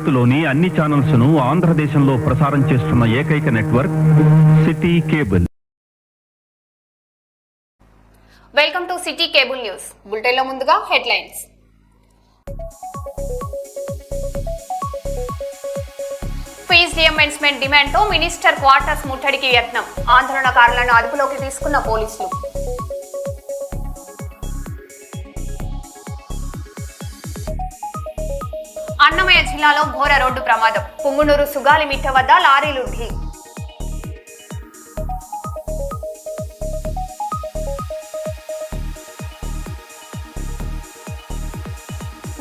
భారత్లోని అన్ని ఛానల్స్ ను ఆంధ్రదేశంలో ప్రసారం చేస్తున్న ఏకైక network city cable. Welcome to city cable news. బులెటిన్లో ముందుగా హెడ్లైన్స్. ఫీజు రియంబర్స్మెంట్ డిమాండ్తో మినిస్టర్ క్వార్టర్స్ ముట్టడికి యత్నం. ఆందోళనకారులను అదుపులోకి తీసుకున్న పోలీసులు. అన్నమయ్య జిల్లాలో ఘోర రోడ్డు ప్రమాదం. పుంగునూరు సుగాలిమిట్ట వద్ద లారీలు ఢీ.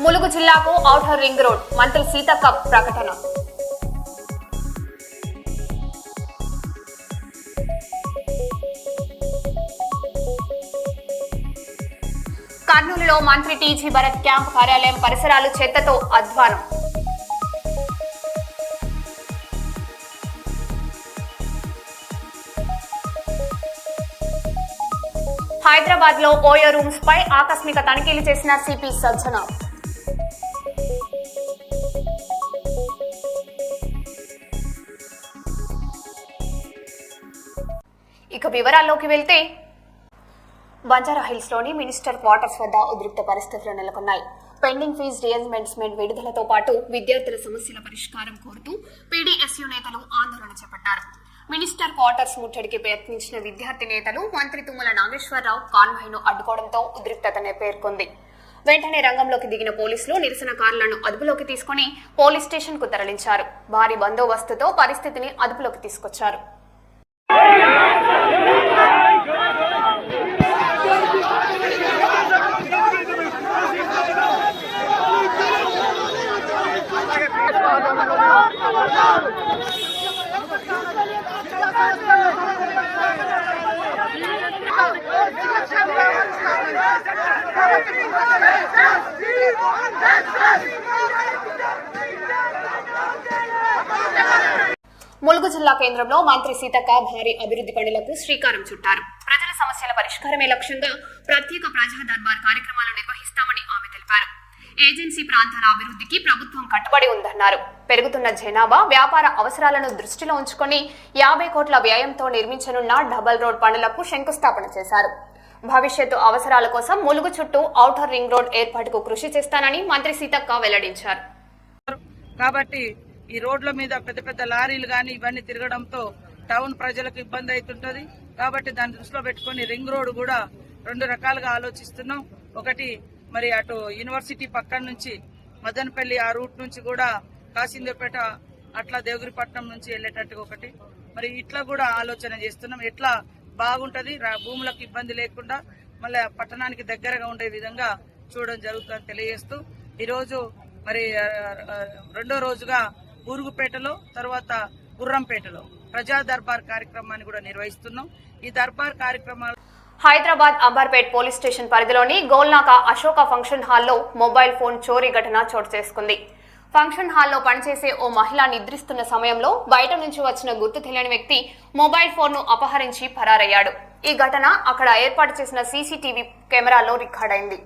ములుగు జిల్లాకు ఔటర్ రింగ్ రోడ్, మంత్రి సీతక్క ప్రకటన. కర్నూలులో మంత్రి టీజీ భరత్ క్యాంప్ కార్యాలయం పరిసరాలు చెత్తతో అధ్వానం. హైదరాబాద్ లో ఓయో రూమ్స్ పై ఆకస్మిక తనిఖీలు చేసిన సిపి సజ్జన. ఇక వివరాల్లోకి వెళ్తే, బంజారాహిల్స్ లోని మినిస్టర్ క్వార్టర్స్ వద్ద ఉద్రిక్త పరిస్థితులు నెలకొన్నాయి. పెండింగ్ ఫీజు రియంబర్స్మెంట్ విడుదలతో పాటు విద్యార్థుల సమస్యల పరిష్కారం కోరుతూ పీడీఎస్యూ నేతలు ఆందోళన చేపట్టారు. మినిస్టర్ క్వార్టర్స్ ముట్టడికి ప్రయత్నించిన విద్యార్థి నేతలు మంత్రి తుమ్మల నాగేశ్వరరావు కాన్వాయ్ను అడ్డుకోవడంతో ఉద్రిక్తతనే పేర్కొంది. వెంటనే రంగంలోకి దిగిన పోలీసులు నిరసనకారులను అదుపులోకి తీసుకుని పోలీస్ స్టేషన్ కు తరలించారు. భారీ బందోబస్తుతో పరిస్థితిని అదుపులోకి తీసుకొచ్చారు. ములుగు జిల్లా కేంద్రంలో మంత్రి సీతక్క భారీ అభివృద్ధి పనులకు శ్రీకారం చుట్టారు. ప్రజల సమస్యల పరిష్కారమే లక్ష్యంగా ప్రత్యేక ప్రజా దర్బార్ కార్యక్రమాలు నిర్వహిస్తామని ఆమె తెలిపారు. ఏజెన్సీ ప్రాంతాల అభివృద్ధికి ప్రభుత్వం కట్టుబడి ఉందన్నారు. పెరుగుతున్న జనాభా, వ్యాపార అవసరాలను దృష్టిలో ఉంచుకొని 50 కోట్ల వ్యయంతో నిర్మించనున్న డబల్ రోడ్ పనులకు శంకుస్థాపన చేశారు. భవిష్యత్తు అవసరాల కోసం ములుగు చుట్టూ ఔటర్ రింగ్ రోడ్ ఏర్పాటుకు కృషి చేస్తానని మంత్రి సీతక్క వెల్లడించారు. కాబట్టి ఈ రోడ్ల మీద పెద్ద పెద్ద లారీలు గాని ఇవన్నీ తిరగడంతో టౌన్ ప్రజలకు ఇబ్బంది అవుతుంటది. కాబట్టి దాన్ని దృష్టిలో పెట్టుకుని రింగ్ రోడ్ కూడా 2 రకాలుగా ఆలోచిస్తున్నాం. ఒకటి మరి అటు యూనివర్సిటీ పక్కన నుంచి మదనపల్లి ఆ రూట్ నుంచి కూడా కాసిందేపేట అట్లా దేవగిరిపట్నం నుంచి వెళ్లేటట్టుగా ఒకటి, మరి ఇట్లా కూడా ఆలోచన చేస్తున్నాం. ఎట్లా బాగుంటది, భూములకు ఇబ్బంది లేకుండా మళ్ళీ పట్టణానికి దగ్గరగా ఉండే విధంగా చూడడం జరుగుతుందని తెలియజేస్తూ, ఈరోజు మరి 2వ రోజుగా ఊరుగుపేటలో తర్వాత గుర్రంపేటలో ప్రజా దర్బార్ కార్యక్రమాన్ని కూడా నిర్వహిస్తున్నాం. ఈ దర్బార్ కార్యక్రమాలు హైదరాబాద్ అంబర్పేట్ పోలీస్ స్టేషన్ పరిధిలోని గోల్నాక అశోక ఫంక్షన్ హాల్లో మొబైల్ ఫోన్ చోరీ ఘటన చోటు చేసుకుంది. ఫంక్షన్ హాల్లో పనిచేసే ఓ మహిళ నిద్రిస్తున్న సమయంలో బయట నుంచి వచ్చిన గుర్తు తెలియని వ్యక్తి మొబైల్ ఫోన్ ను అపహరించి పరారయ్యాడు. ఈ ఘటన అక్కడ ఏర్పాటు చేసిన సీసీటీవీ కెమెరాలో రికార్డైంది.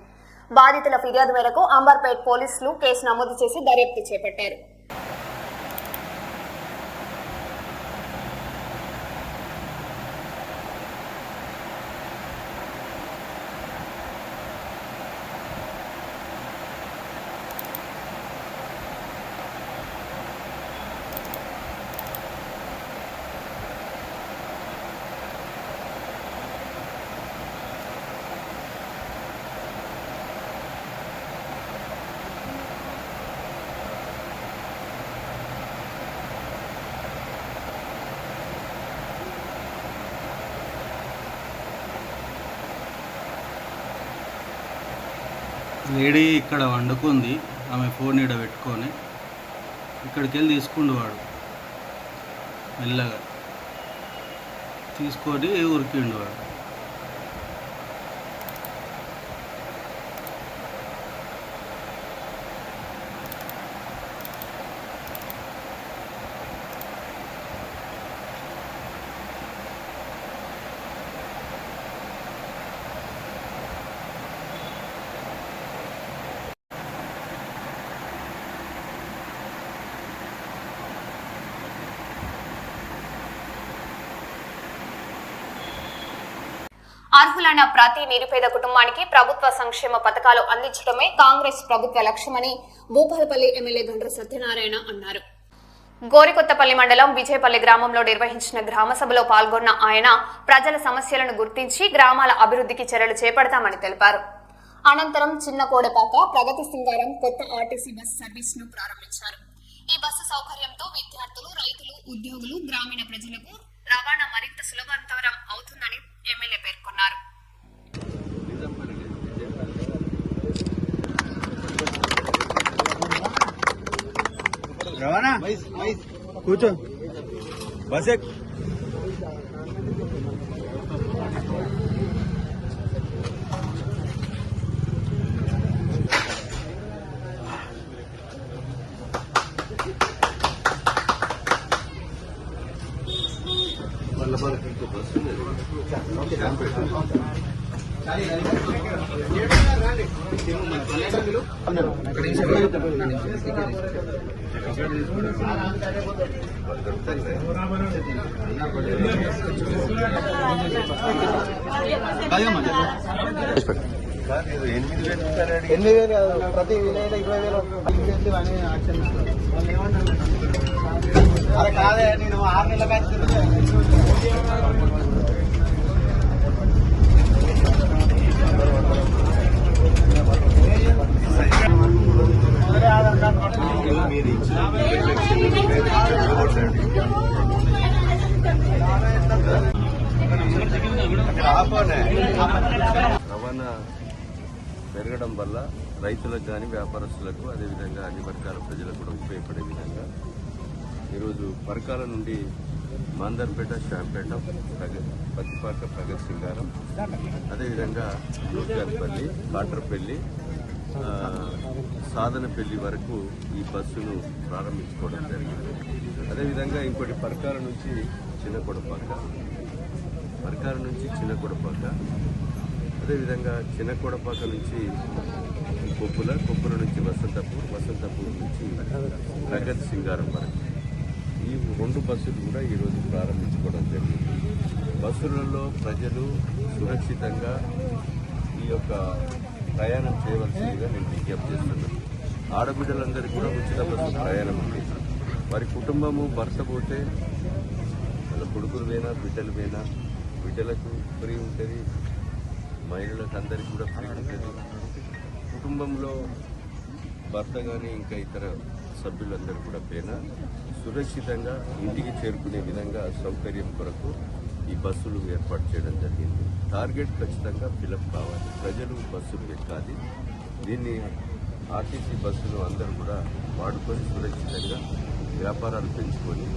బాధితుల ఫిర్యాదు మేరకు అంబర్పేట్ పోలీసులు కేసు నమోదు చేసి దర్యాప్తు చేపట్టారు. లేడీ ఇక్కడ వండుకుంది, ఆమె ఫోన్ ఈడ పెట్టుకొని ఇక్కడికి వెళ్ళి తీసుకుండు. వాడు మెల్లగా తీసుకొని ఉరికిండు. వాడు అర్హులైన ప్రతి నిరుపేద కుటుంబానికి ప్రభుత్వ సంక్షేమ పథకాలు అందించడమే కాంగ్రెస్ ప్రభుత్వ లక్ష్యమని భూపాలపల్లి ఎమ్మెల్యే గండ్ర సత్యనారాయణ అన్నారు. గోరికొత్తపల్లి మండలం విజయపల్లి గ్రామంలో నిర్వహించిన గ్రామ సభలో పాల్గొన్న ఆయన ప్రజల సమస్యలను గుర్తించి గ్రామాల అభివృద్ధికి చర్యలు చేపడతామని తెలిపారు. అనంతరం చిన్న కోడపాక ప్రగతి సింగారం కొత్త ఆర్టీసీ బస్ సర్వీస్ ను ప్రారంభించారు. ఈ బస్సు సౌకర్యంతో విద్యార్థులు, రైతులు, ఉద్యోగులు, గ్రామీణ ప్రజలకు రవాణా మరింత సులభతరం అవుతుందని ఎమ్మెల్యే పేర్కొన్నారు. రవాణా కూర్చో బస్ ప్రతి విలేజ్ 20,000 అరే కాదే నేను 6 నెలల రవాణా పెరగడం వల్ల రైతులకు కానీ వ్యాపారస్తులకు అదేవిధంగా అన్ని వర్గాల ప్రజలకు కూడా ఉపయోగపడే విధంగా ఈరోజు పరకాల నుండి మాందర్పేట, శాంపేట, పత్తిపాక, ప్రగతి సింగారం, అదేవిధంగా నూర్జాన్పల్లి, కాటర్పల్లి, సాధనపల్లి వరకు ఈ బస్సును ప్రారంభించుకోవడం జరిగింది. అదేవిధంగా ఇంకోటి పరకాల నుంచి చిన్న కొడపాక, అదేవిధంగా చిన్న కొడపాక నుంచి కొప్పుల నుంచి వసంతపూర్ నుంచి ప్రగతి సింగారం వరకు ఈ 2 బస్సులు కూడా ఈరోజు ప్రారంభించుకోవడం జరిగింది. బస్సులలో ప్రజలు సురక్షితంగా ఈ యొక్క ప్రయాణం చేయవలసిందిగా నేను విజ్ఞప్తి చేస్తున్నాను. ఆడబిడ్డలందరికీ కూడా ఉచిత బస్సు ప్రయాణం ఉంది. వారి కుటుంబము భర్త పోతే వాళ్ళ కొడుకులు పోయినా, బిడ్డలు పోయినా, బిడ్డలకు ఫ్రీ ఉంటుంది, మహిళలకు అందరికీ కూడా ఫ్రీ ఉంటుంది. కుటుంబంలో భర్త కానీ ఇంకా ఇతర సభ్యులందరూ కూడా పోయినా సురక్షితంగా ఇంటికి చేరుకునే విధంగా సౌకర్యం కొరకు ఈ బస్సులు ఏర్పాటు చేయడం జరిగింది. టార్గెట్ ఖచ్చితంగా ఫిలప్ కావాలి, ప్రజలు బస్సులు ఎక్కాలి. దీన్ని ఆర్టీసీ బస్సులు అందరూ కూడా వాడుకొని సురక్షితంగా వ్యాపారాలు పెంచుకొని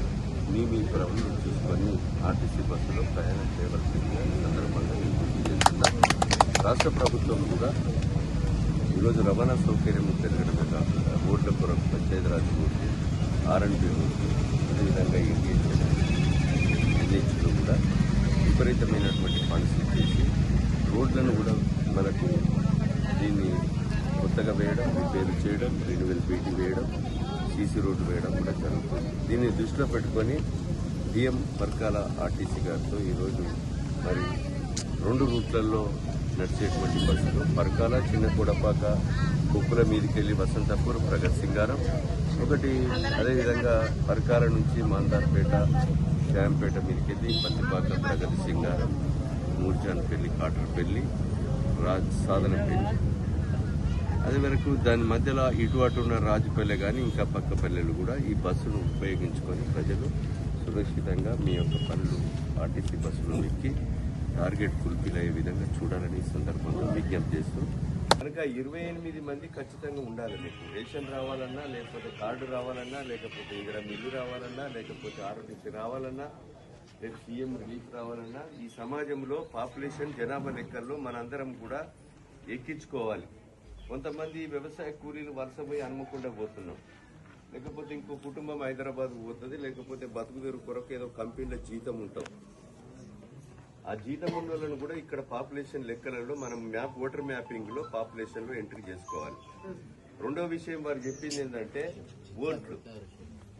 మీ ప్రభుత్వం చూసుకొని ఆర్టీసీ బస్సులో ప్రయాణం చేయవలసిందిగా ఈ సందర్భంగా నేను గుర్తు చేస్తున్నాను. రాష్ట్ర ప్రభుత్వం కూడా ఈరోజు రవాణా సౌకర్యం పెరగడమే కాకుండా రోడ్ల కొరకు పంచాయతీరాజ్ రోడ్లు, R&B రోడ్లు, అదేవిధంగా ఎన్హెచ్లో కూడా విపరీతమైనటువంటి ఫండ్స్ ఇచ్చేసి రోడ్లను కూడా మనకు దీన్ని కొత్తగా వేయడం, రిపేర్ చేయడం, రెన్యువల్ బీటీ వేయడం, సీసీ రోడ్డు వేయడం కూడా జరుగుతుంది. దీన్ని దృష్టిలో పెట్టుకొని డిఎం పరకాల ఆర్టీసీ గారితో ఈరోజు మరి 2 రూట్లలో నడిచేటువంటి బస్సులు పరకాల, చిన్న కోడపాక, కుప్పుల మీదకి వెళ్ళి వసంతపూర్, ప్రగతి సింగారం ఒకటి, అదేవిధంగా పరకాల నుంచి మందార్పేట, శాంపేట మీదకి వెళ్ళి పత్తిపాక, ప్రగతి సింగారం, నూర్జాన్పల్లి, కాటర్పల్లి, సాధనపల్లి, అదే వరకు దాని మధ్యలో ఇటు అటు ఉన్న రాజుపల్లె కానీ ఇంకా పక్క పల్లెలు కూడా ఈ బస్సును ఉపయోగించుకొని ప్రజలు సురక్షితంగా మీ యొక్క పనులు ఆర్టీసీ బస్సులో ఎక్కి టార్గెట్ ఫుల్ఫిల్ అయ్యే విధంగా చూడాలని ఈ సందర్భంగా విజ్ఞప్తి చేస్తూ కనుక 28 మంది ఖచ్చితంగా ఉండాలి. మీకు రేషన్ రావాలన్నా, లేకపోతే కార్డు రావాలన్నా, లేకపోతే ఇక్కడ మిల్లు రావాలన్నా, లేకపోతే ఆరోగ్యశ్రీ రావాలన్నా, లేదా సీఎం రిలీఫ్ రావాలన్నా ఈ సమాజంలో పాపులేషన్ జనాభా లెక్కల్లో మనందరం కూడా ఎక్కించుకోవాలి. కొంతమంది వ్యవసాయ కూలీలు వలసపోయి హన్మకొండ పోతున్నాం, లేకపోతే ఇంకో కుటుంబం హైదరాబాద్ పోతుంది, లేకపోతే బతుకుదెరువు కొరకు ఏదో కంపెనీలో జీతం ఉంటాం. ఆ జీతం ఉన్న వాళ్ళను కూడా ఇక్కడ పాపులేషన్ లెక్కలలో మనం ఓటర్ మ్యాపింగ్లో పాపులేషన్లో ఎంట్రీ చేసుకోవాలి. రెండో విషయం వారు చెప్పింది ఏంటంటే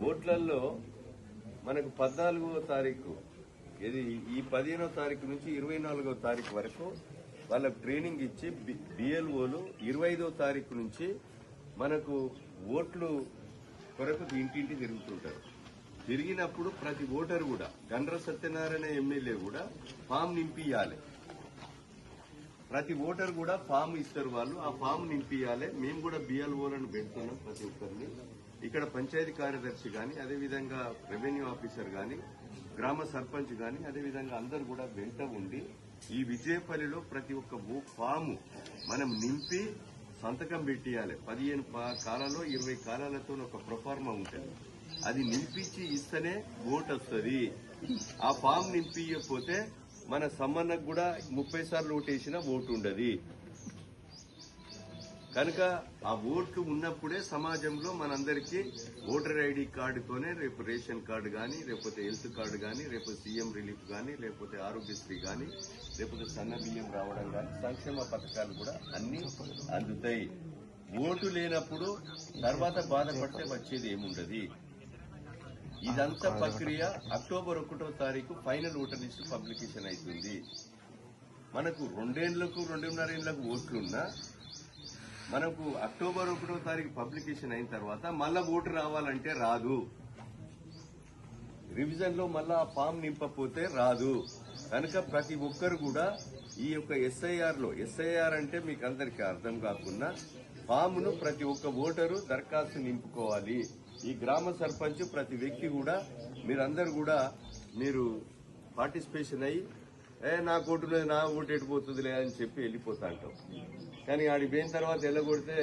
ఓట్లలో మనకు 14వ తారీఖు ఇది ఈ 15వ తారీఖు నుంచి 24వ తారీఖు వరకు వాళ్ళకు ట్రైనింగ్ ఇచ్చి బిఎల్ఓలు 25వ తారీఖు నుంచి మనకు ఓట్లు కొరకు ఇంటింటి తిరుగుతుంటారు. తిరిగినప్పుడు ప్రతి ఓటర్ కూడా గండ్ర సత్యనారాయణ ఎమ్మెల్యే కూడా ఫామ్ నింపియాలి. ప్రతి ఓటర్ కూడా ఫామ్ ఇస్తారు వాళ్ళు, ఆ ఫామ్ నింపియాలి. మేము కూడా బిఎల్ఓలను పెడుతున్నాం ప్రతి ఒక్కరిని. ఇక్కడ పంచాయతీ కార్యదర్శి కానీ, అదేవిధంగా రెవెన్యూ ఆఫీసర్ కానీ, గ్రామ సర్పంచ్ కానీ, అదేవిధంగా అందరు కూడా వెంట ఉండి ఈ విజయపల్లిలో ప్రతి ఒక్క ఫాము మనం నింపి సంతకం పెట్టియాలి. 15 కాలాల్లో 20 కాలాలతో ఒక ప్రొఫార్మా ఉంటుంది. అది నింపించి ఇస్తేనే ఓటు వస్తుంది. ఆ ఫామ్ నింపియకపోతే మన సమ్మన్నకు కూడా 30 సార్లు ఓటు వేసినా ఓటు ఉండదు. కనుక ఆ ఓట్లు ఉన్నప్పుడే సమాజంలో మనందరికీ ఓటర్ ఐడి కార్డుతోనే రేపు రేషన్ కార్డు కానీ, లేకపోతే హెల్త్ కార్డు కానీ, లేకపోతే సీఎం రిలీఫ్ కానీ, లేకపోతే ఆరోగ్యశ్రీ కానీ, లేకపోతే సన్న బియ్యం రావడం కానీ, సంక్షేమ పథకాలు కూడా అన్ని అందుతాయి. ఓటు లేనప్పుడు తర్వాత బాధపడితే వచ్చేది ఏముండదు. ఇదంతా ప్రక్రియ అక్టోబర్ 1వ తారీఖు ఫైనల్ ఓటర్ లిస్టు పబ్లికేషన్ అవుతుంది. మనకు 2 ఏళ్లకు 2.5 ఏళ్లకు ఓట్లున్నా మనకు అక్టోబర్ 1వ తారీఖు పబ్లికేషన్ అయిన తర్వాత మళ్ళా ఓటు రావాలంటే రాదు. రివిజన్ లో మళ్ళా ఆ ఫామ్ నింపకపోతే రాదు. కనుక ప్రతి ఒక్కరు కూడా ఈ యొక్క ఎస్ఐఆర్ అంటే మీకు అందరికీ అర్థం కాకుండా ఫామ్ను ప్రతి ఒక్క ఓటరు దరఖాస్తు నింపుకోవాలి. ఈ గ్రామ సర్పంచ్ ప్రతి వ్యక్తి కూడా మీరందరూ కూడా మీరు పార్టిసిపేషన్ అయ్యి నా ఓటు నా ఓటు ఎడిపోతుందిలే అని చెప్పి వెళ్ళిపోతా అంటాం. కానీ ఆడికి పోయిన తర్వాత వెళ్ళగొడితే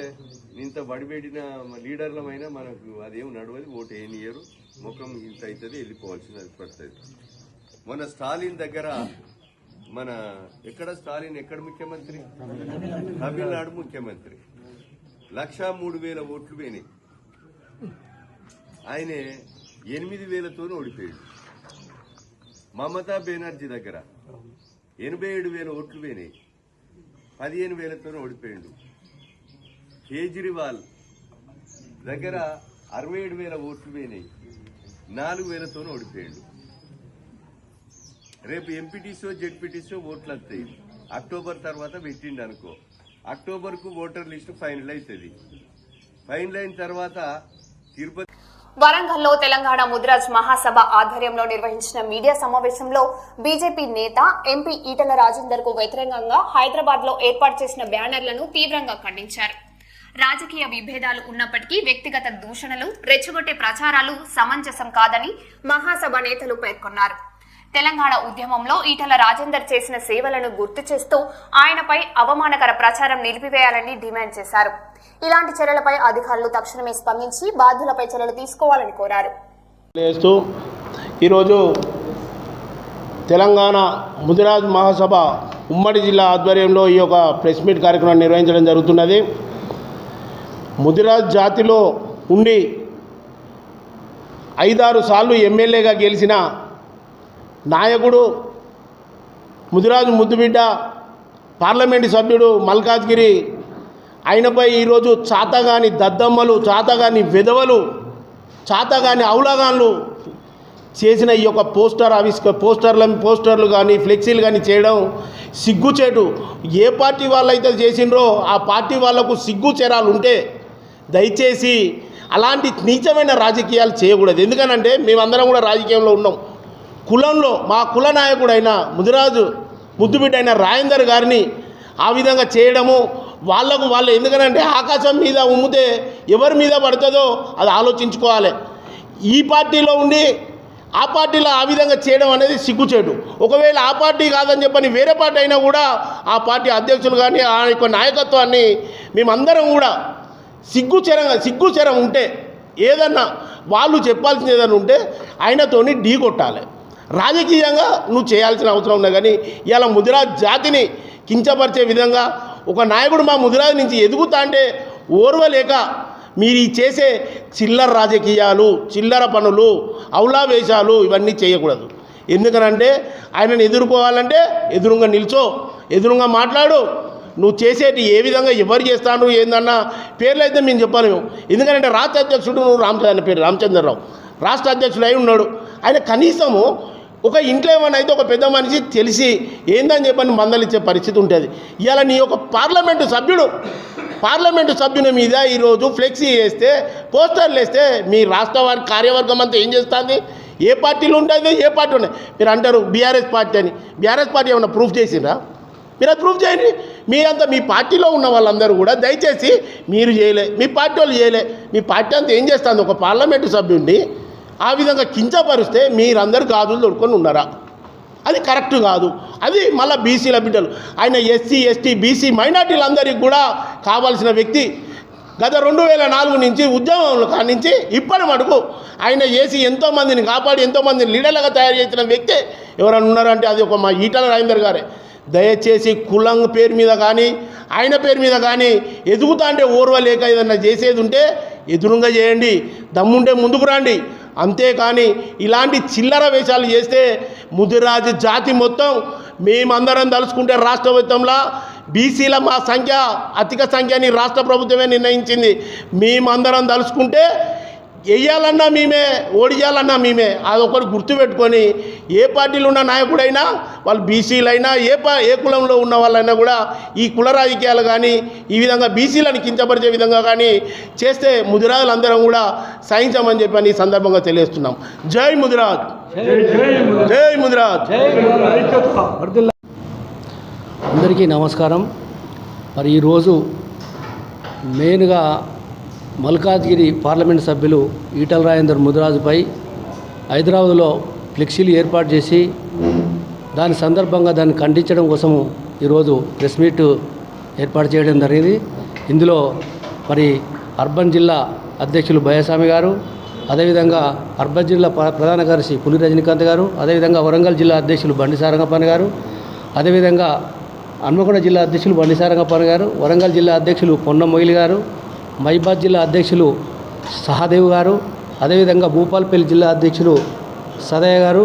ఇంత బడిపెట్టిన లీడర్లమైనా మనకు అదేం నడవదు, ఓటు ఏనియరు, ముఖం ఇంత అవుతుంది, వెళ్ళిపోవాల్సినది పడుతుంది. మొన్న స్టాలిన్ దగ్గర స్టాలిన్ ఎక్కడ ముఖ్యమంత్రి? తమిళనాడు ముఖ్యమంత్రి. 1,03,000 ఓట్లు పోయినాయి. ఆయనే 8,000తో ఓడిపోయాడు. మమతా బెనర్జీ దగ్గర 87,000 ఓట్లు పోయినాయి, 15,000తో ఓడిపోయాడు. కేజ్రీవాల్ దగ్గర 67,000 ఓట్లు పోయినాయి, 4,000తో ఓడిపోయాడు. రేపు ఎంపీటీసో జెడ్పీటీసో ఓట్లు వస్తాయి. అక్టోబర్ తర్వాత పెట్టిండు అనుకో, అక్టోబర్కు ఓటర్ లిస్టు ఫైనల్ అవుతుంది. ఫైనల్ అయిన తర్వాత తిరుపతి వరంగల్లో తెలంగాణ ముదిరాజ్ మహాసభ ఆధ్వర్యంలో నిర్వహించిన మీడియా సమావేశంలో బీజేపీ నేత ఎంపీ ఈటెల రాజేందర్ కు వ్యతిరేకంగా హైదరాబాద్ లో ఏర్పాటు చేసిన బ్యానర్లను తీవ్రంగా ఖండించారు. రాజకీయ విభేదాలు ఉన్నప్పటికీ వ్యక్తిగత దూషణలు, రెచ్చగొట్టే ప్రచారాలు సమంజసం కాదని మహాసభ నేతలు పేర్కొన్నారు. తెలంగాణ ఉద్యమంలో ఈటెల రాజేందర్ చేసిన సేవలను గుర్తు చేస్తూ ఆయనపై అవమానకర ప్రచారం నిలిపివేయాలని డిమాండ్ చేశారు. ఇలాంటి చర్యలపై అధికారులు తక్షణమే స్పందించి బాధ్యులపై చర్యలు తీసుకోవాలని కోరారు. ఈరోజు తెలంగాణ ముదిరాజ్ మహాసభ ఉమ్మడి జిల్లా ఆధ్వర్యంలో ఈ యొక్క ప్రెస్ మీట్ కార్యక్రమం నిర్వహించడం జరుగుతున్నది. ముదిరాజ్ జాతిలో ఉండి 5-6 సార్లు ఎమ్మెల్యేగా గెలిచిన నాయకుడు, ముదిరాజు ముద్దుబిడ్డ, పార్లమెంటు సభ్యుడు మల్కాజ్గిరి ఆయనపై ఈరోజు చాతగాని దద్దమ్మలు, చాతగాని విధవలు, చాతగాని ఔలగాన్లు చేసిన ఈ యొక్క పోస్టర్లు కానీ ఫ్లెక్సీలు కానీ చేయడం సిగ్గుచేటు. ఏ పార్టీ వాళ్ళైతే చేసిండ్రో ఆ పార్టీ వాళ్లకు సిగ్గుచెరాలు ఉంటే దయచేసి అలాంటి నీచమైన రాజకీయాలు చేయకూడదు. ఎందుకనంటే మేమందరం కూడా రాజకీయంలో ఉన్నాం. కులంలో మా కుల నాయకుడైన ముదిరాజు ముద్దుబిడ్డ అయిన రాజేందర్ గారిని ఆ విధంగా చేయడము వాళ్ళు ఎందుకనంటే ఆకాశం మీద ఉమ్మితే ఎవరి మీద పడుతుందో అది ఆలోచించుకోవాలి. ఈ పార్టీలో ఉండి ఆ పార్టీలో ఆ విధంగా చేయడం అనేది సిగ్గుచేటు. ఒకవేళ ఆ పార్టీ కాదని చెప్పని వేరే పార్టీ అయినా కూడా ఆ పార్టీ అధ్యక్షులు కానీ ఆ యొక్క నాయకత్వాన్ని మేమందరం కూడా సిగ్గుచెరం ఉంటే ఏదన్నా వాళ్ళు చెప్పాల్సిన ఏదన్నా ఉంటే ఆయనతోని ఢీ కొట్టాలి. రాజకీయంగా నువ్వు చేయాల్సిన అవసరం ఉన్నా కానీ ఇలా ముదిరాజ్ జాతిని కించపరిచే విధంగా ఒక నాయకుడు మా ముదిరాజ్ నుంచి ఎదుగుతా అంటే ఓర్వలేక మీరు చేసే చిల్లర రాజకీయాలు, చిల్లర పనులు, ఔలావేశాలు ఇవన్నీ చేయకూడదు. ఎందుకనంటే ఆయనను ఎదుర్కోవాలంటే ఎదురుగా నిల్చో, ఎదురుగా మాట్లాడు. నువ్వు చేసేటి ఏ విధంగా ఎవరు చేస్తాను ఏందన్నా పేర్లు అయితే మేము చెప్పలేము. ఎందుకంటే రాష్ట్ర అధ్యక్షుడు రామచంద్రరావు రాష్ట్ర అధ్యక్షుడు అయి ఉన్నాడు. ఆయన కనీసము ఒక ఇంట్లో ఏమైనా అయితే ఒక పెద్ద మనిషి తెలిసి ఏందని చెప్పని మందలిచ్చే పరిస్థితి ఉంటుంది. ఇవాళ నీ ఒక పార్లమెంటు సభ్యుని మీద ఈరోజు ఫ్లెక్సీ వేస్తే, పోస్టర్లు వేస్తే మీ రాష్ట్ర కార్యవర్గం అంతా ఏం చేస్తుంది? ఏ పార్టీలు ఉంటుంది, ఏ పార్టీ ఉన్నాయి? మీరు అంటారు బీఆర్ఎస్ పార్టీ అని. బీఆర్ఎస్ పార్టీ ఏమన్నా ప్రూఫ్ చేసిండ్రా? మీరు అది ప్రూఫ్ చేయండి. మీరంతా మీ పార్టీలో ఉన్న వాళ్ళందరూ కూడా దయచేసి మీరు చేయలే, మీ పార్టీ వాళ్ళు చేయలే, మీ పార్టీ అంతా ఏం చేస్తుంది? ఒక పార్లమెంటు సభ్యుడిని ఆ విధంగా కించపరిస్తే మీరందరూ గాజులు దొడుకొని ఉన్నారా? అది కరెక్ట్ కాదు. అది మళ్ళీ బీసీల బిడ్డలు, ఆయన ఎస్సీ ఎస్టీ బీసీ మైనార్టీలందరికీ కూడా కావాల్సిన వ్యక్తి. గత 2004 నుంచి ఉద్యమంలో కానించి ఇప్పటి మటుకు ఆయన చేసి ఎంతోమందిని కాపాడి ఎంతోమందిని లీడర్లుగా తయారు చేసిన వ్యక్తి ఎవరైనా ఉన్నారంటే అది ఒక మా ఈటల రాజేందర్ గారే. దయచేసి కులం పేరు మీద కానీ ఆయన పేరు మీద కానీ ఎదుగుతా అంటే ఓర్వలేక ఏదన్నా చేసేది ఉంటే ఎదురుగా చేయండి, దమ్ముంటే ముందుకు రండి. అంతేకాని ఇలాంటి చిల్లర వేషాలు చేస్తే ముదిరాజు జాతి మొత్తం మేమందరం తలుచుకుంటే రాష్ట్ర వ్యాప్తంలో బీసీల మా సంఖ్య అధిక సంఖ్య అని రాష్ట్ర ప్రభుత్వమే నిర్ణయించింది. మేమందరం తలుచుకుంటే వేయాలన్నా మేమే, ఓడియాలన్నా మేమే. అదొకటి గుర్తుపెట్టుకొని ఏ పార్టీలో ఉన్న నాయకుడైనా వాళ్ళు బీసీలైనా ఏ కులంలో ఉన్న వాళ్ళైనా కూడా ఈ కుల రాజకీయాలు కానీ ఈ విధంగా బీసీలను కించపరిచే విధంగా కానీ చేస్తే ముదిరాజులందరం కూడా సహించమని చెప్పని ఈ సందర్భంగా తెలియజేస్తున్నాం. జై ముదిరాజ్, జై ముదిరాజ్. అందరికీ నమస్కారం. మరి ఈరోజు మెయిన్గా మల్కాజ్గిరి పార్లమెంట్ సభ్యులు ఈటల రాజేందర్ ముదిరాజుపై హైదరాబాద్లో ఫ్లెక్సీలు ఏర్పాటు చేసి దాని సందర్భంగా దాన్ని ఖండించడం కోసము ఈరోజు ప్రెస్ మీట్ ఏర్పాటు చేయడం జరిగింది. ఇందులో మరి అర్బన్ జిల్లా అధ్యక్షులు భయస్వామి గారు, అదేవిధంగా అర్బన్ జిల్లా ప్రధాన కార్యదర్శి పులి రజనీకాంత్ గారు, అదేవిధంగా వరంగల్ జిల్లా అధ్యక్షులు బండి సారంగప్పన్ గారు, అదేవిధంగా హన్మకొండ జిల్లా అధ్యక్షులు బండి సారంగప్పన్ గారు, వరంగల్ జిల్లా అధ్యక్షులు పొన్నం మొయిలి గారు, మహిబాద్ జిల్లా అధ్యక్షులు సహదేవ్ గారు, అదేవిధంగా భూపాల్పల్లి జిల్లా అధ్యక్షులు సదయ్య గారు,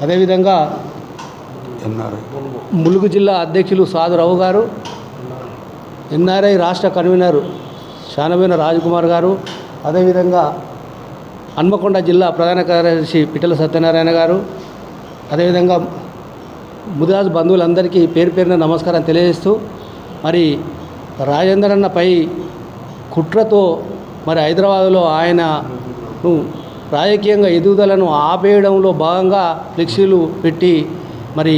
అదేవిధంగా ములుగు జిల్లా అధ్యక్షులు సాధురావు గారు, ఎన్ఆర్ఐ రాష్ట్ర కన్వీనర్ శానవేన రాజకుమార్ గారు, అదేవిధంగా హన్మకొండ జిల్లా ప్రధాన కార్యదర్శి పిట్టల సత్యనారాయణ గారు, అదేవిధంగా ముదిరాజు బంధువులందరికీ పేరు పేరున నమస్కారం తెలియజేస్తూ, మరి రాజేందర్ అన్నపై కుట్రతో మరి హైదరాబాదులో ఆయనను రాజకీయంగా ఎదుగుదలను ఆపేయడంలో భాగంగా ఫ్లెక్సీలు పెట్టి మరి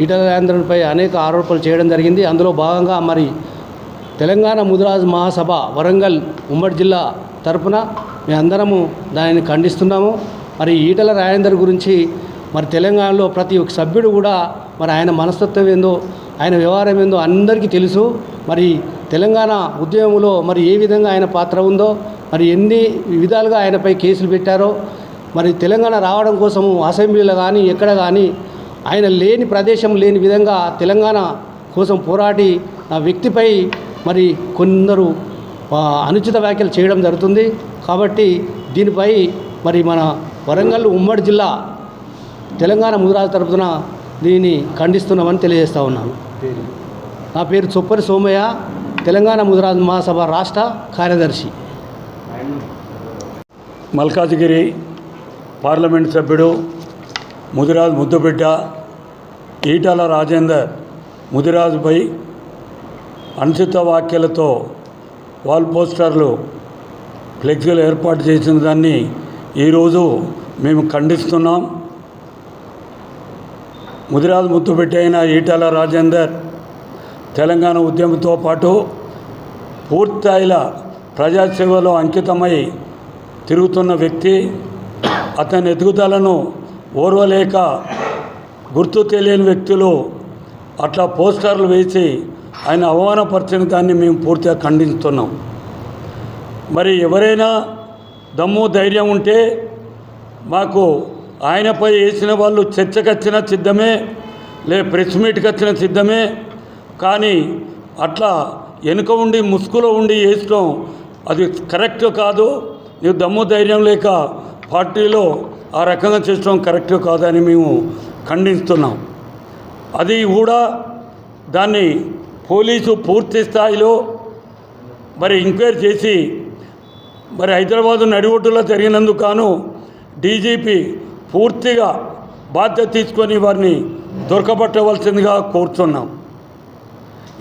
ఈటల రాజేందర్పై అనేక ఆరోపణలు చేయడం జరిగింది. అందులో భాగంగా మరి తెలంగాణ ముదిరాజు మహాసభ వరంగల్ ఉమ్మడి జిల్లా తరపున మేమందరము దానిని ఖండిస్తున్నాము. మరి ఈటల రాజేందర్ గురించి మరి తెలంగాణలో ప్రతి ఒక్క సభ్యుడు కూడా మరి ఆయన మనస్తత్వం ఏందో, ఆయన వ్యవహారం ఏందో అందరికీ తెలుసు. మరి తెలంగాణ ఉద్యమంలో మరి ఏ విధంగా ఆయన పాత్ర ఉందో, మరి ఎన్ని విధాలుగా ఆయనపై కేసులు పెట్టారో, మరి తెలంగాణ రావడం కోసము అసెంబ్లీలో కానీ ఎక్కడ కానీ ఆయన లేని ప్రదేశం లేని విధంగా తెలంగాణ కోసం పోరాడి ఆ వ్యక్తిపై మరి కొందరు అనుచిత వ్యాఖ్యలు చేయడం జరుగుతుంది. కాబట్టి దీనిపై మరి మన వరంగల్ ఉమ్మడి జిల్లా తెలంగాణ ముదిరాజు తరపున దీన్ని ఖండిస్తున్నామని తెలియజేస్తా ఉన్నాను. నా పేరు చొప్పరి సోమయ్య, తెలంగాణ ముదిరాజు మహాసభ రాష్ట్ర కార్యదర్శి. మల్కాజ్గిరి పార్లమెంట్ సభ్యుడు ముదిరాజు ముద్దుబిడ్డ ఈటల రాజేందర్ ముదిరాజుపై అనుచిత వ్యాఖ్యలతో వాల్ పోస్టర్లు ఫ్లెక్సీలు ఏర్పాటు చేసిన దాన్ని ఈరోజు మేము ఖండిస్తున్నాం. ముదిరాజు ముద్దుబిడ్డ అయిన ఈటల రాజేందర్ తెలంగాణ ఉద్యమంతో పాటు పూర్తిస్థాయిలో ప్రజాసేవలో అంకితమై తిరుగుతున్న వ్యక్తి. అతని ఎదుగుదలను ఓర్వలేక గుర్తు తెలియని వ్యక్తులు అట్లా పోస్టర్లు వేసి ఆయన అవమానపరిచిన దాన్ని మేము పూర్తిగా ఖండిస్తున్నాం. మరి ఎవరైనా దమ్ము ధైర్యం ఉంటే మాకు ఆయనపై వేసిన వాళ్ళు చర్చకు వచ్చిన సిద్ధమే, ప్రెస్ మీట్కి వచ్చిన సిద్ధమే. కానీ అట్లా వెనుక ఉండి ముసుగులో ఉండి వేయడం అది కరెక్ట్ కాదు. నీవు దమ్ము ధైర్యం లేక పార్టీలో ఆ రకంగా చేయడం కరెక్ట్ కాదని మేము ఖండిస్తున్నాం. అది కూడా దాన్ని పోలీసు పూర్తి స్థాయిలో మరి ఎంక్వైరీ చేసి మరి హైదరాబాదు నడిఒడ్డులో జరిగినందుకు గాను డీజీపీ పూర్తిగా బాధ్యత తీసుకొని వారిని దొరకబట్టవలసిందిగా కోరుతున్నాం.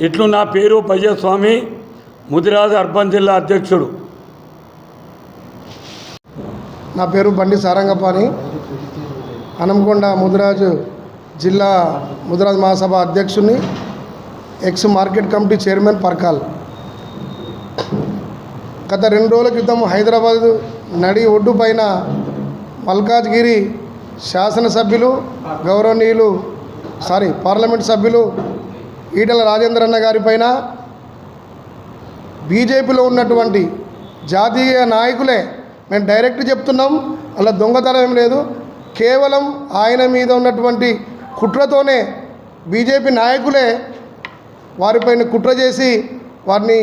ఇట్లు నా పేరు పయ్యస్వామి, ముదిరాజ్ అర్బన్ జిల్లా అధ్యక్షుడు. నా పేరు బండి సారంగపాణి, హనంకొండ ముదిరాజ్ జిల్లా ముదిరాజ్ మహాసభ అధ్యక్షుడిని, X market committee chairman Parkal. గత 2 రోజుల క్రితం హైదరాబాద్ నడి ఒడ్డు పైన మల్కాజ్గిరి శాసనసభ్యులు గౌరవనీయులు పార్లమెంట్ సభ్యులు ఈటల రాజేందర్ అన్న గారి పైన బీజేపీలో ఉన్నటువంటి జాతీయ నాయకులే, మేము డైరెక్ట్ చెప్తున్నాం, అలా దొంగతనం ఏం లేదు, కేవలం ఆయన మీద ఉన్నటువంటి కుట్రతోనే బీజేపీ నాయకులే వారిపైన కుట్ర చేసి వారిని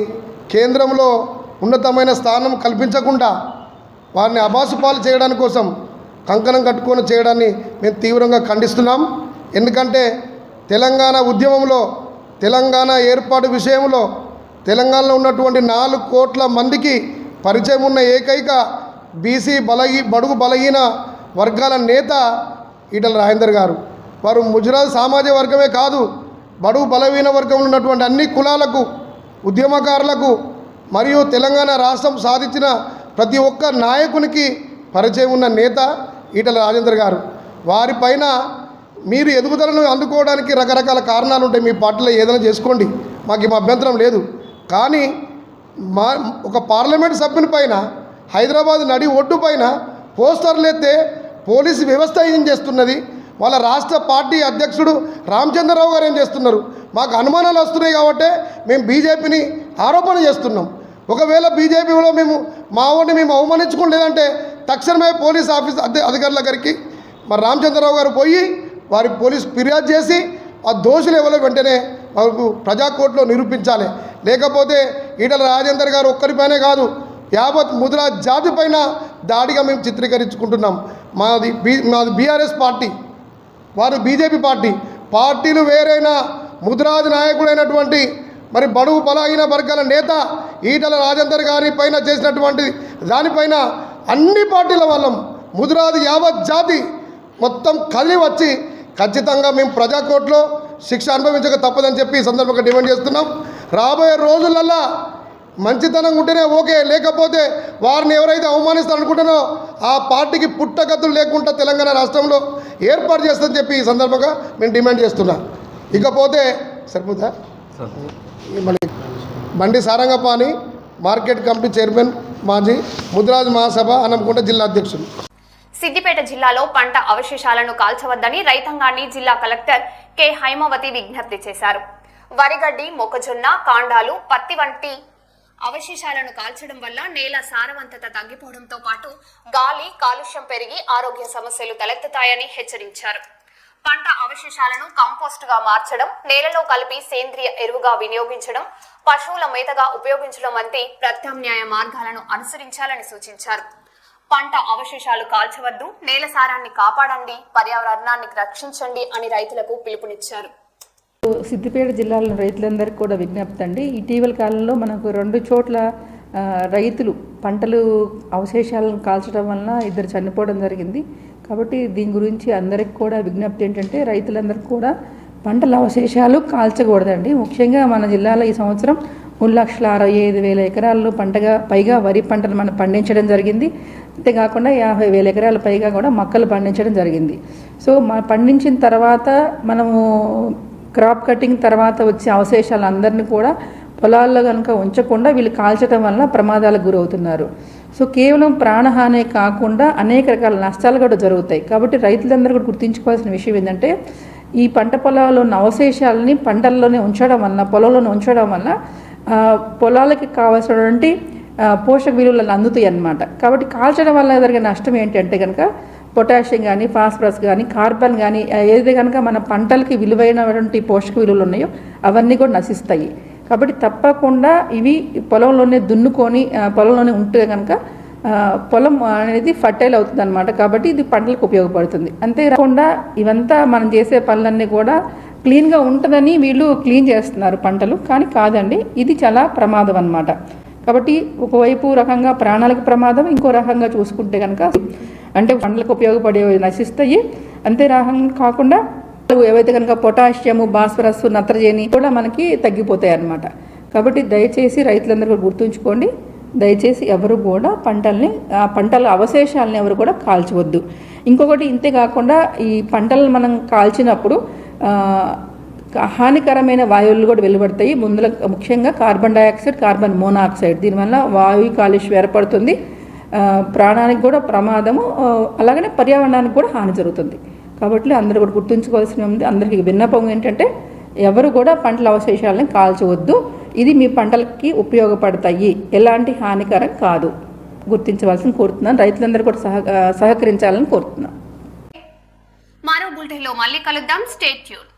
కేంద్రంలో ఉన్నతమైన స్థానం కల్పించకుండా వారిని అబాసుపాలు చేయడానికి కోసం కంకణం కట్టుకొని చేయడాన్ని మేము తీవ్రంగా ఖండిస్తున్నాం. ఎందుకంటే తెలంగాణ ఉద్యమంలో, తెలంగాణ ఏర్పాటు విషయంలో తెలంగాణలో ఉన్నటువంటి 4 కోట్ల మందికి పరిచయం ఉన్న ఏకైక బీసీ బడుగు బలహీన వర్గాల నేత ఈటల రాజేందర్ గారు. వారు ముజరాజ్ సామాజిక వర్గమే కాదు, బడుగు బలహీన వర్గంలో ఉన్నటువంటి అన్ని కులాలకు, ఉద్యమకారులకు మరియు తెలంగాణ రాష్ట్రం సాధించిన ప్రతి ఒక్క నాయకునికి పరిచయం ఉన్న నేత ఈటల రాజేందర్ గారు. వారిపైన మీరు ఎదుగుదలను అందుకోవడానికి రకరకాల కారణాలు ఉంటాయి, మీ పార్టీలో ఏదైనా చేసుకోండి, మాకు అభ్యంతరం లేదు. కానీ ఒక పార్లమెంట్ సభ్యుని పైన హైదరాబాద్ నడి ఒడ్డు పైన పోస్టర్లు ఎత్తే పోలీసు వ్యవస్థ ఏం చేస్తున్నది, వాళ్ళ రాష్ట్ర పార్టీ అధ్యక్షుడు రామచంద్రరావు గారు ఏం చేస్తున్నారు, మాకు అనుమానాలు వస్తున్నాయి కాబట్టి మేము బీజేపీని ఆరోపణ చేస్తున్నాం. ఒకవేళ బీజేపీలో మా ఊరిని మేము అవమానించుకోలేదంటే తక్షణమే పోలీస్ ఆఫీస్ అధికారుల దగ్గరికి మరి రామచంద్రరావు గారు పోయి వారి పోలీసు ఫిర్యాదు చేసి ఆ దోషులు ఎవరో వెంటనే మాకు ప్రజాకోర్టులో నిరూపించాలి. లేకపోతే ఈటల రాజేందర్ గారు ఒక్కరిపైనే కాదు, యావత్ ముదిరాజ్ జాతి పైన దాడిగా మేము చిత్రీకరించుకుంటున్నాం. మాది బీఆర్ఎస్ పార్టీ, వారు బీజేపీ పార్టీలు వేరైనా ముదిరాజ్ నాయకుడైనటువంటి మరి బడుగు బలహీన వర్గాల నేత ఈటల రాజేందర్ గారి పైన చేసినటువంటి దానిపైన అన్ని పార్టీల వాళ్ళం ముదిరాజ్ యావత్ జాతి మొత్తం కదిలి వచ్చి ఖచ్చితంగా మేము ప్రజాకోర్టులో శిక్ష అనుభవించక తప్పదని చెప్పి ఈ సందర్భంగా డిమాండ్ చేస్తున్నాం. రాబోయే రోజులల్లా మంచితనం ఉంటేనే ఓకే, లేకపోతే వారిని ఎవరైతే అవమానిస్తారనుకుంటున్నారో ఆ పార్టీకి పుట్టగతులు లేకుండా తెలంగాణ రాష్ట్రంలో ఏర్పాటు చేస్తుందని చెప్పి ఈ సందర్భంగా మేము డిమాండ్ చేస్తున్నాం. ఇకపోతే సరిపోతా బండి సారంగపాణి, మార్కెట్ కమిటీ చైర్మన్, మాజీ ముదిరాజ్ మహాసభ హనంకొండ జిల్లా అధ్యక్షుడు. సిద్దిపేట జిల్లాలో పంట అవశేషాలను కాల్చవద్దని రైతాంగాన్ని జిల్లా కలెక్టర్ కె హైమావతి విజ్ఞప్తి చేశారు. వరిగడ్డి, మొక్కజొన్న కాండాలు, పత్తి వంటి అవశేషాలను కాల్చడం వల్ల నేల సారవంతత తగ్గిపోవడంతో పాటు గాలి కాలుష్యం పెరిగి ఆరోగ్య సమస్యలు తలెత్తుతాయని హెచ్చరించారు. పంట అవశేషాలను కంపోస్ట్ గా మార్చడం, నేలలో కలిపి సేంద్రియ ఎరువుగా వినియోగించడం, పశువుల మేతగా ఉపయోగించడం వంటి ప్రత్యామ్నాయ మార్గాలను అనుసరించాలని సూచించారు. పంట అవశేషాలు కాల్చవద్దు, నేల సారాన్ని కాపాడండి, పర్యావరణాన్ని రక్షించండి అని రైతులకు పిలుపునిచ్చారు. సిద్దిపేట జిల్లాలో రైతులందరికీ కూడా విజ్ఞప్తి అండి. ఇటీవల కాలంలో మనకు 2 చోట్ల రైతులు పంటలు అవశేషాలను కాల్చడం వలన 2 చనిపోవడం జరిగింది. కాబట్టి దీని గురించి అందరికి కూడా విజ్ఞప్తి ఏంటంటే రైతులందరికీ కూడా పంటల అవశేషాలు కాల్చకూడదండి. ముఖ్యంగా మన జిల్లాలో ఈ సంవత్సరం 3,65,000 ఎకరాల్లో పైగా వరి పంటలు మనం పండించడం జరిగింది. అంతేకాకుండా 50,000 ఎకరాల పైగా కూడా మొక్కలు పండించడం జరిగింది. సో పండించిన తర్వాత మనము క్రాప్ కటింగ్ తర్వాత వచ్చే అవశేషాలు అందరినీ కూడా పొలాల్లో కనుక ఉంచకుండా వీళ్ళు కాల్చడం వల్ల ప్రమాదాలకు గురవుతున్నారు. సో కేవలం ప్రాణహానే కాకుండా అనేక రకాల నష్టాలు కూడా జరుగుతాయి. కాబట్టి రైతులందరూ కూడా గుర్తుంచుకోవాల్సిన విషయం ఏంటంటే ఈ పంట పొలాల్లో ఉన్న అవశేషాలని పంటల్లోనే ఉంచడం వల్ల, పొలంలోనే ఉంచడం వల్ల పొలాలకి కావాల్సినటువంటి పోషక విలువలు అందుతాయి అన్నమాట. కాబట్టి కాల్చడం వల్ల జరిగే నష్టం ఏంటంటే కనుక పొటాషియం కానీ, ఫాస్ఫరస్ కానీ, కార్బన్ కానీ ఏది కనుక మన పంటలకి విలువైనటువంటి పోషక విలువలు ఉన్నాయో అవన్నీ కూడా నశిస్తాయి. కాబట్టి తప్పకుండా ఇవి పొలంలోనే దున్నుకొని పొలంలోనే ఉంటే కనుక పొలం అనేది ఫర్టైల్ అవుతుంది అనమాట. కాబట్టి ఇది పంటలకు ఉపయోగపడుతుంది. అంతేకాకుండా ఇవంతా మనం చేసే పనులన్నీ కూడా క్లీన్గా ఉంటుందని వీళ్ళు క్లీన్ చేస్తున్నారు పంటలు, కానీ కాదండి, ఇది చాలా ప్రమాదం అన్నమాట. కాబట్టి ఒకవైపు రకంగా ప్రాణాలకు ప్రమాదం, ఇంకో రకంగా చూసుకుంటే కనుక అంటే పంటలకు ఉపయోగపడే నశిస్తాయి. అంతే కాకుండా ఏవైతే కనుక పొటాషియము, భాస్వరస్, నత్రజని కూడా మనకి తగ్గిపోతాయి అన్నమాట. కాబట్టి దయచేసి రైతులందరూ కూడా గుర్తుంచుకోండి, దయచేసి ఎవరు కూడా పంటల అవశేషాలని ఎవరు కూడా కాల్చవద్దు. ఇంకొకటి ఇంతే కాకుండా ఈ పంటలను మనం కాల్చినప్పుడు హానికరమైన వాయువులు కూడా వెలువడతాయి. ముఖ్యంగా కార్బన్ డైఆక్సైడ్, కార్బన్ మోనాక్సైడ్. దీనివల్ల వాయు కాలుష్యం ఏర్పడుతుంది, ప్రాణానికి కూడా ప్రమాదము, అలాగనే పర్యావరణానికి కూడా హాని జరుగుతుంది. కాబట్టి అందరూ కూడా గుర్తుంచుకోవాల్సిన ఉంది. అందరికీ విన్నపం ఏంటంటే ఎవరు కూడా పంటల అవశేషాలను కాల్చవద్దు. ఇది మీ పంటలకి ఉపయోగపడతాయి, ఎలాంటి హానికరం కాదు. గుర్తించవలసిన కోరుతున్నాను. రైతులందరూ కూడా సహకరించాలని కోరుతున్నాను. మరో బులెటిన్లో మళ్ళీ కలుద్దాం. Stay tune.